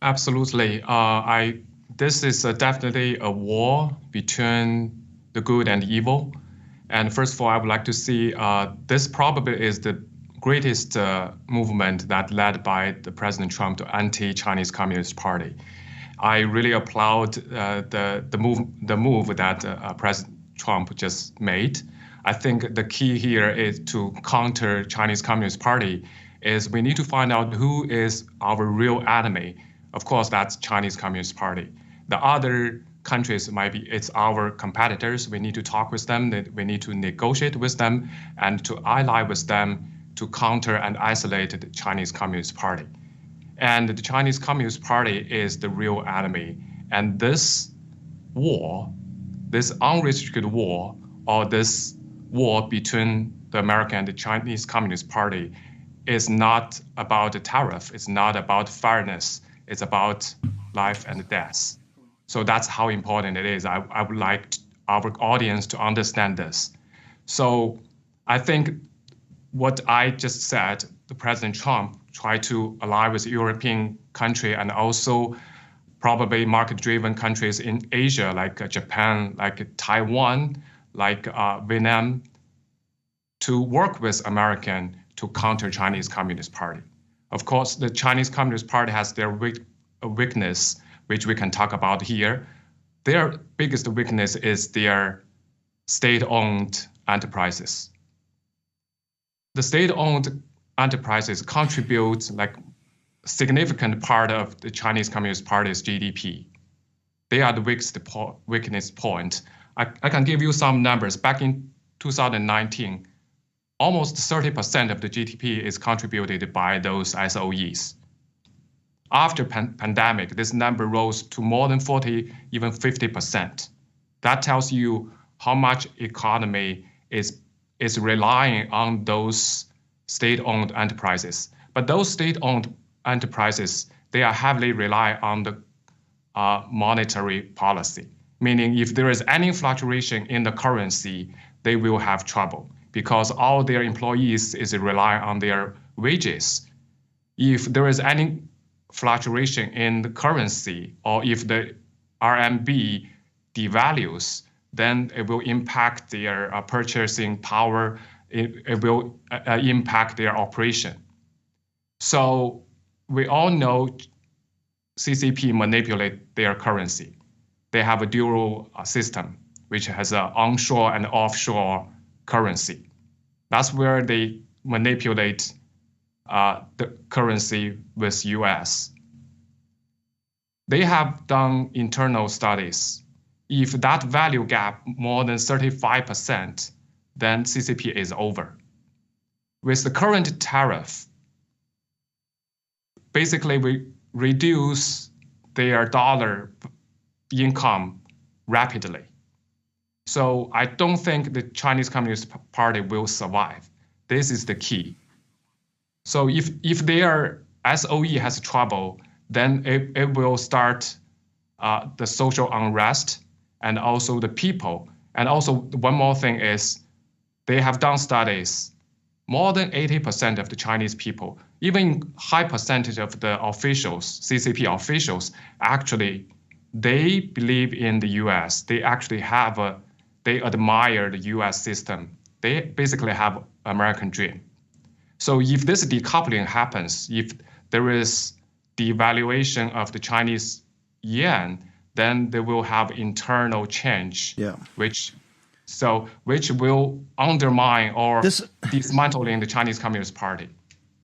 Absolutely. This is definitely a war between the good and evil. And first of all, I would like to see this probably is the greatest movement that led by the President Trump to anti-Chinese Communist Party. I really applaud the move that President Trump just made. I think the key here is to counter Chinese Communist Party is we need to find out who is our real enemy. Of course, that's Chinese Communist Party. The other countries might be it's our competitors. We need to talk with them. We need to negotiate with them and to ally with them to counter and isolate the Chinese Communist Party. And the Chinese Communist Party is the real enemy. And this war, this unrestricted war, or this war between the American and the Chinese Communist Party is not about the tariff. It's not about fairness. It's about life and death. So that's how important it is. I would like our audience to understand this. So I think what I just said, the President Trump tried to ally with European country and also probably market-driven countries in Asia, like Japan, like Taiwan, like Vietnam, to work with American to counter Chinese Communist Party. Of course, the Chinese Communist Party has their weakness, which we can talk about here. Their biggest weakness is their state-owned enterprises. The state-owned enterprises contribute like a significant part of the Chinese Communist Party's GDP. They are the weakness point. I can give you some numbers. Back in 2019, almost 30% of the GDP is contributed by those SOEs. After pandemic, this number rose to more than 40, even 50%. That tells you how much economy is relying on those state-owned enterprises. But those state-owned enterprises, they are heavily rely on the monetary policy, meaning if there is any fluctuation in the currency, they will have trouble because all their employees is relying on their wages. If there is any fluctuation in the currency or if the RMB devalues, then it will impact their purchasing power. It will impact their operation. So we all know CCP manipulate their currency. They have a dual system, which has an onshore and offshore currency. That's where they manipulate the currency with US. They have done internal studies. If that value gap more than 35%, then CCP is over. With the current tariff, basically we reduce their dollar income rapidly. So I don't think the Chinese Communist Party will survive. This is the key. So if their SOE has trouble, then it will start the social unrest and also the people. And also one more thing is they have done studies. More than 80% of the Chinese people, even high percentage of the officials, CCP officials, actually, they believe in the US. They actually they admire the US system. They basically have American dream. So if this decoupling happens, if there is devaluation of the Chinese yuan, then they will have internal change, which will undermine or dismantling the Chinese Communist Party.